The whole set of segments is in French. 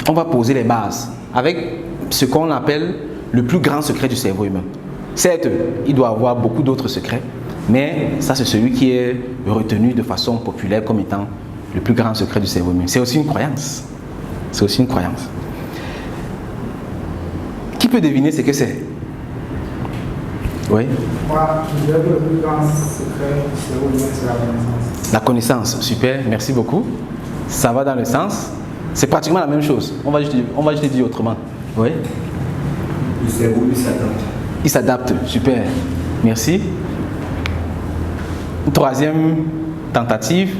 on va poser les bases avec ce qu'on appelle le plus grand secret du cerveau humain. Certes, il doit avoir beaucoup d'autres secrets, mais ça c'est celui qui est retenu de façon populaire comme étant le plus grand secret du cerveau humain. C'est aussi une croyance. C'est aussi une croyance. Qui peut deviner ce que c'est? Oui. Moi, je dirais que le plus grand secret du cerveau humain, c'est la connaissance. La connaissance, super, merci beaucoup. Ça va dans le sens. C'est pratiquement la même chose. On va juste dire autrement. Oui. Le cerveau, il s'adapte. Il s'adapte, super. Merci. Une troisième tentative.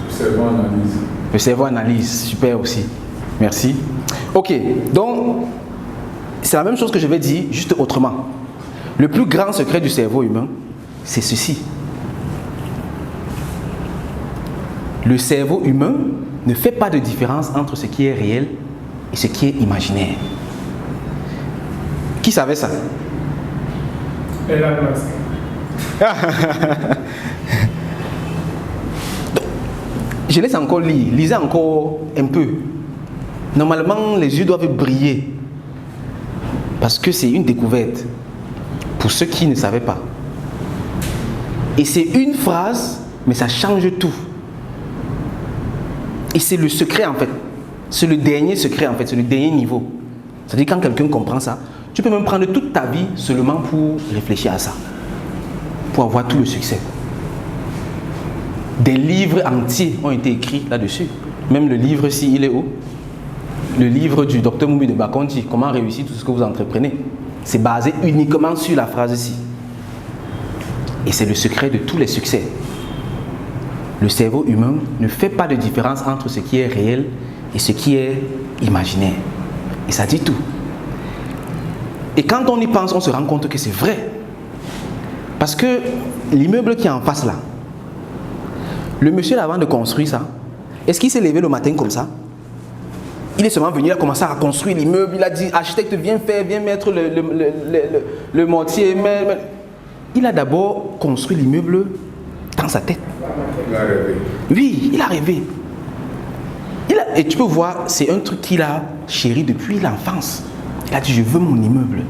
Le cerveau analyse. Le cerveau analyse, super aussi. Merci. Ok, donc c'est la même chose que je vais dire, juste autrement. Le plus grand secret du cerveau humain, c'est ceci. Le cerveau humain ne fait pas de différence entre ce qui est réel et ce qui est imaginaire. Qui savait ça? Elon Musk. Je laisse encore lire, lisez encore un peu. Normalement, les yeux doivent briller parce que c'est une découverte pour ceux qui ne savaient pas. Et c'est une phrase, mais ça change tout. Et c'est le secret en fait. C'est le dernier secret en fait, c'est le dernier niveau. C'est-à-dire quand quelqu'un comprend ça, tu peux même prendre toute ta vie seulement pour réfléchir à ça, pour avoir tout le succès. Des livres entiers ont été écrits là-dessus. Même le livre-ci, il est où? Le livre du docteur Moumi de Bakonji, comment réussir tout ce que vous entreprenez. C'est basé uniquement sur la phrase-ci. Et c'est le secret de tous les succès. Le cerveau humain ne fait pas de différence entre ce qui est réel et ce qui est imaginaire. Et ça dit tout. Et quand on y pense, on se rend compte que c'est vrai. Parce que l'immeuble qui est en face là, le monsieur avant de construire ça, est-ce qu'il s'est levé le matin comme ça? Il est seulement venu, il a commencé à construire l'immeuble, il a dit, architecte, viens faire, viens mettre le mortier. Il a d'abord construit l'immeuble dans sa tête. Il a rêvé. Oui, il a rêvé. Et tu peux voir, c'est un truc qu'il a chéri depuis l'enfance. Il a dit, je veux mon immeuble.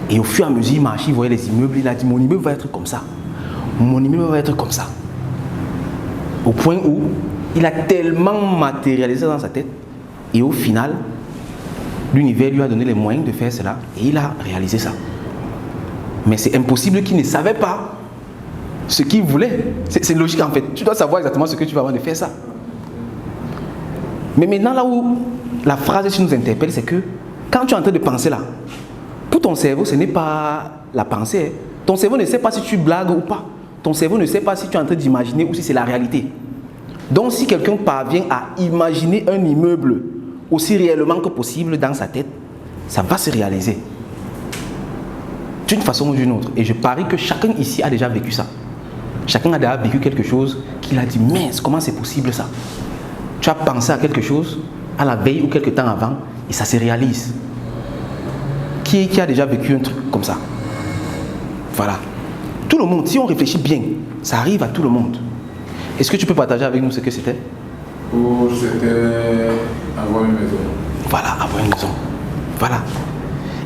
Et au fur et à mesure, il marchait, il voyait les immeubles, il a dit, mon immeuble va être comme ça. Mon immeuble va être comme ça. Au point où il a tellement matérialisé dans sa tête. Et au final, l'univers lui a donné les moyens de faire cela. Et il a réalisé ça. Mais c'est impossible qu'il ne savait pas ce qu'il voulait. C'est logique en fait. Tu dois savoir exactement ce que tu vas avoir de faire ça. Mais maintenant, là où la phrase qui nous interpelle, c'est que quand tu es en train de penser là, pour ton cerveau, ce n'est pas la pensée. Ton cerveau ne sait pas si tu blagues ou pas. Ton cerveau ne sait pas si tu es en train d'imaginer ou si c'est la réalité. Donc si quelqu'un parvient à imaginer un immeuble aussi réellement que possible dans sa tête, ça va se réaliser. D'une façon ou d'une autre. Et je parie que chacun ici a déjà vécu ça. Chacun a déjà vécu quelque chose qu'il a dit, mince, comment c'est possible ça? Tu as pensé à quelque chose à la veille ou quelque temps avant et ça se réalise. Qui a déjà vécu un truc comme ça? Voilà. Tout le monde, si on réfléchit bien, ça arrive à tout le monde. Est-ce que tu peux partager avec nous ce que c'était? Oh, c'était avoir une maison. Voilà, avoir une maison. Voilà.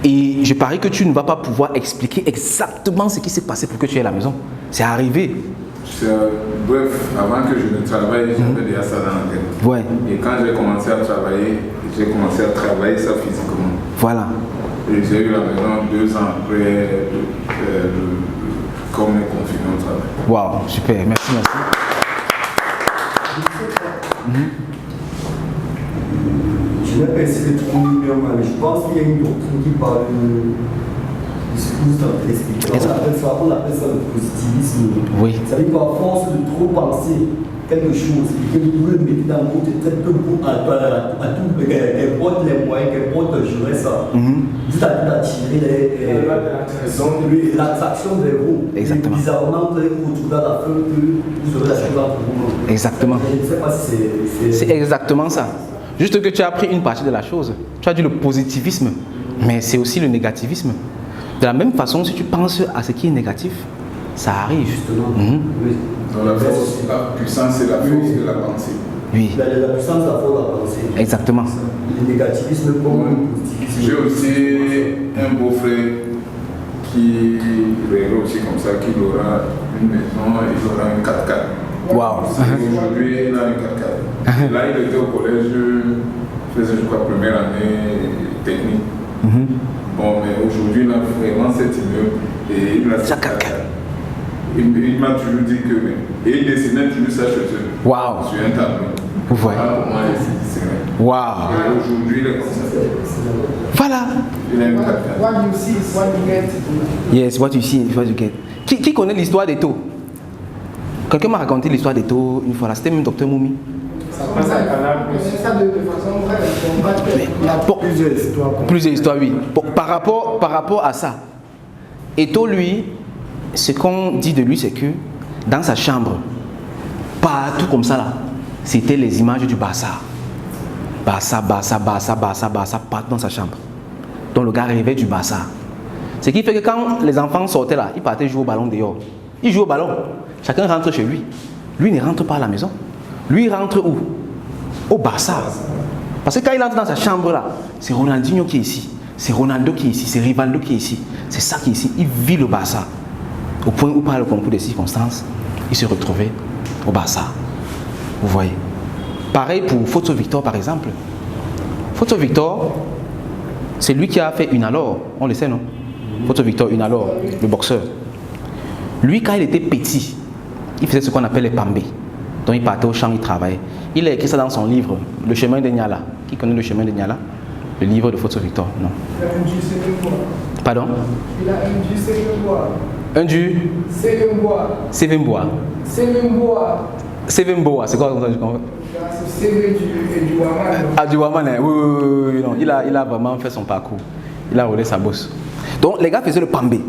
Et je parie que tu ne vas pas pouvoir expliquer exactement ce qui s'est passé pour que tu aies la maison. C'est arrivé. Bref, avant que je ne travaille, j'avais déjà ça dans la tête. Ouais. Et quand j'ai commencé à travailler ça physiquement. Voilà. Et j'ai eu la maison 2 ans après, comme mes confinés au travail. Waouh, super, merci. Je n'ai pas essayé de trouver bien, mais je pense qu'il y a une doctrine qui parle de ce que vous êtes en train d'expliquer. On appelle ça le positivisme. Oui. Ça veut dire qu'à force de trop penser quelque chose et que vous le mettez dans votre tête, que vous, à tout, qu'importe les moyens, qu'importe gérer ça, vous êtes attirer l'attraction vers vous. Exactement. Et bizarrement, vous allez vous retrouver à la fin que vous aurez la chose pour vous. Exactement. Je ne sais pas si c'est exactement ça. Juste que tu as pris une partie de la chose. Tu as dit le positivisme, mais c'est aussi le négativisme. De la même façon, si tu penses à ce qui est négatif, Ça arrive. Justement. Oui. Donc la force, la puissance, c'est la force de la pensée. Oui, La puissance, la force, la pensée. exactement. Le négativisme comme le positivisme. J'ai aussi un beau-frère qui verra aussi comme ça, qu'il aura une maison et il aura un 4x4. Waouh. Aujourd'hui, il a un 4x4. Là, il était au collège, il faisait, je crois, première année technique. Bon, mais aujourd'hui, il a vraiment cet immeuble et il a Ça 4x4. Il m'a toujours dit que. Et il dessinait toujours ça chez eux. Waouh. Sur un tableau. Vous voyez. Voilà comment il dessinait. Waouh. Et aujourd'hui, il est comme ça. Voilà. Il a une 4x4. What you see is what you get. Yes, what you see is what you get. Qui connaît l'histoire des taux? Quelqu'un m'a raconté l'histoire des taux une fois là. C'était même Dr Moumi. Ça passe à Canal+. Ça de façon vraie. On va Bon, Plusieurs histoires. plusieurs histoires, oui. Bon, par rapport à ça, Eto'o, lui, ce qu'on dit de lui, c'est que dans sa chambre, partout comme ça là, c'était les images du Barça. Barça, partout dans sa chambre. Donc le gars rêvait du Barça. Ce qui fait que quand les enfants sortaient là, ils partaient jouer au ballon dehors. Ils jouent au ballon. Chacun rentre chez lui. Lui ne rentre pas à la maison. Lui, il rentre où? Au Barça. Parce que quand il entre dans sa chambre là, c'est Ronaldinho qui est ici. C'est Ronaldo qui est ici. C'est Rivaldo qui est ici. C'est ça qui est ici. Il vit le Barça. Au point où, par le concours des circonstances, il se retrouvait au Barça. Vous voyez. Pareil pour Photo Victor, par exemple. Photo Victor, c'est lui qui a fait Unalor. On le sait, non? Photo Victor Unalor, le boxeur. Lui, quand il était petit, il faisait ce qu'on appelle les pambés. Donc il partait au champ, il travaillait. Il a écrit ça dans son livre, Le chemin de Niala. Qui connaît Le chemin de Niala? Le livre de Photo Victor, non? Il a un du Sénébois. Pardon? Il a un du Sénébois. Un du Sénébois. Sévembois. Sénébois. Sévembois, c'est quoi comme ça? Je comprends. C'est du Waman. Ah, du Waman, hein. Oui, non. Il a vraiment fait son parcours. Il a roulé sa bosse. Donc les gars faisaient le pambé.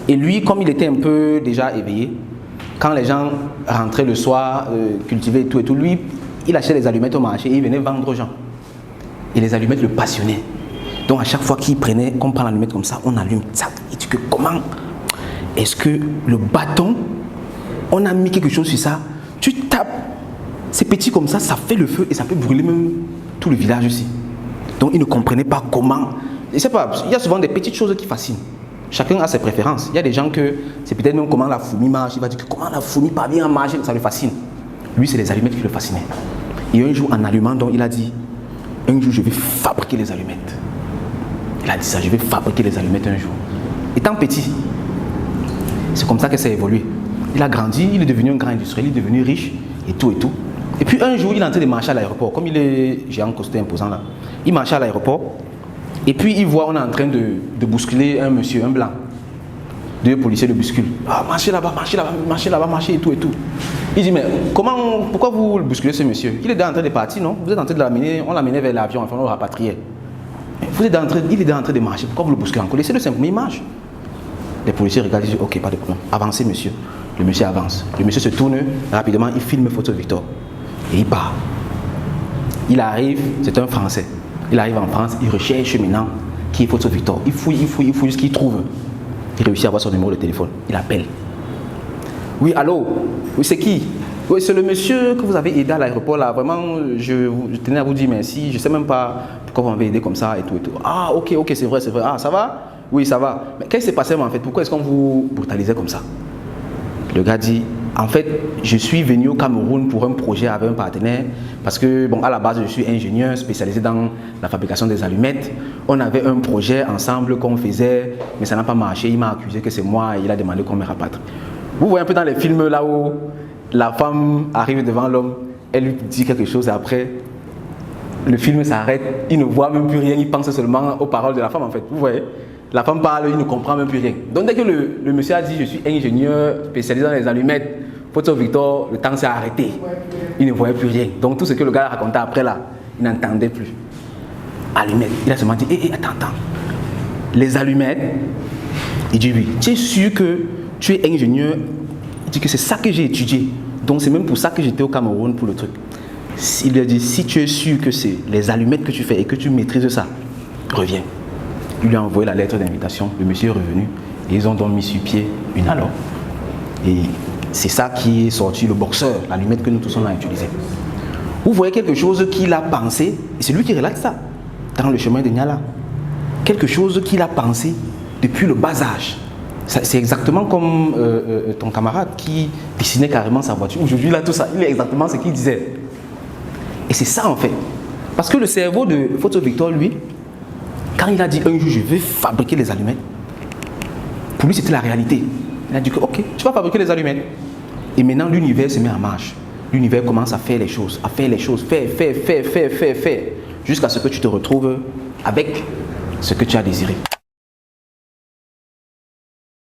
Et lui, comme il était un peu déjà éveillé, quand les gens rentraient le soir, cultivaient et tout, lui, il achetait les allumettes au marché et il venait vendre aux gens. Et les allumettes le passionnaient. Donc à chaque fois qu'il prenait, qu'on prend l'allumette comme ça, on allume ça. Il dit que comment est-ce que le bâton, on a mis quelque chose sur ça, tu tapes, c'est petit comme ça fait le feu et ça peut brûler même tout le village aussi. Donc il ne comprenait pas comment. Je sais pas, il y a souvent des petites choses qui fascinent. Chacun a ses préférences. Il y a des gens que c'est peut-être même comment la fourmi marche. Il va dire que comment la fourmi parvient à marcher, ça le fascine. Lui, c'est les allumettes qui le fascinaient. Et un jour, en allumant, donc, il a dit, un jour, je vais fabriquer les allumettes. Il a dit ça, je vais fabriquer les allumettes un jour. Étant petit, c'est comme ça que ça a évolué. Il a grandi, il est devenu un grand industriel, il est devenu riche, et tout, et tout. Et puis un jour, il est en train de marcher à l'aéroport. Comme il est géant, costaud, imposant là, il marchait à l'aéroport. Et puis il voit, on est en train de bousculer un monsieur, un blanc. Deux policiers le bousculent. Ah, marchez là-bas, marchez et tout, et tout. Il dit, mais pourquoi vous le bousculez ce monsieur? Il est déjà en train de partir, non? Vous êtes en train de l'amener, on l'amenait vers l'avion, enfin on le rapatriait. Il est déjà en train de marcher, pourquoi vous le bousculez encore? Laissez-le simplement, il marche. Les policiers regardent, ils disent, ok, pas de problème, avancez monsieur. Le monsieur avance. Le monsieur se tourne rapidement, il filme Photo Victor. Et il part. Il arrive, c'est un Français. Il arrive en France, il recherche maintenant qui est Photo Victor. Il fouille jusqu'il trouve. Il réussit à avoir son numéro de téléphone. Il appelle. Oui, allô? Oui, c'est qui? Oui, c'est le monsieur que vous avez aidé à l'aéroport là. Vraiment, je tenais à vous dire merci. Je ne sais même pas pourquoi vous m'avez aidé comme ça et tout et tout. Ah, ok, c'est vrai. Ah, ça va? Oui, ça va. Mais qu'est-ce qui s'est passé en fait? Pourquoi est-ce qu'on vous brutalisait comme ça? Le gars dit, en fait, je suis venu au Cameroun pour un projet avec un partenaire parce que, bon, à la base, je suis ingénieur spécialisé dans la fabrication des allumettes. On avait un projet ensemble qu'on faisait, mais ça n'a pas marché. Il m'a accusé que c'est moi et il a demandé qu'on me rapatrie. Vous voyez un peu dans les films là où la femme arrive devant l'homme, elle lui dit quelque chose et après, le film s'arrête, il ne voit même plus rien, il pense seulement aux paroles de la femme en fait. Vous voyez? La femme parle, il ne comprend même plus rien. Donc dès que le monsieur a dit je suis ingénieur spécialisé dans les allumettes, Photo Victor, le temps s'est arrêté. Il ne voyait plus rien. Donc tout ce que le gars racontait après là, il n'entendait plus. Allumettes. Il a seulement dit, attends. Les allumettes, il dit oui. Tu es sûr que tu es ingénieur? Il dit que c'est ça que j'ai étudié. Donc c'est même pour ça que j'étais au Cameroun pour le truc. Il lui a dit, si tu es sûr que c'est les allumettes que tu fais et que tu maîtrises ça, reviens. Il lui a envoyé la lettre d'invitation, le monsieur est revenu et ils ont donc mis sur pied Unalor. Et c'est ça qui est sorti, le boxeur, l'allumette que nous tous on a utilisé. Vous voyez quelque chose qu'il a pensé, et c'est lui qui relate ça, dans le chemin de Niala. Quelque chose qu'il a pensé depuis le bas âge. C'est exactement comme ton camarade qui dessinait carrément sa voiture. Aujourd'hui, là, tout ça, il est exactement ce qu'il disait. Et c'est ça en fait. Parce que le cerveau de Photo Victor, lui, quand il a dit un jour, je vais fabriquer les allumettes, pour lui, c'était la réalité. Il a dit que, ok, tu vas fabriquer les allumettes. Et maintenant, l'univers se met en marche. L'univers commence à faire les choses, faire, jusqu'à ce que tu te retrouves avec ce que tu as désiré.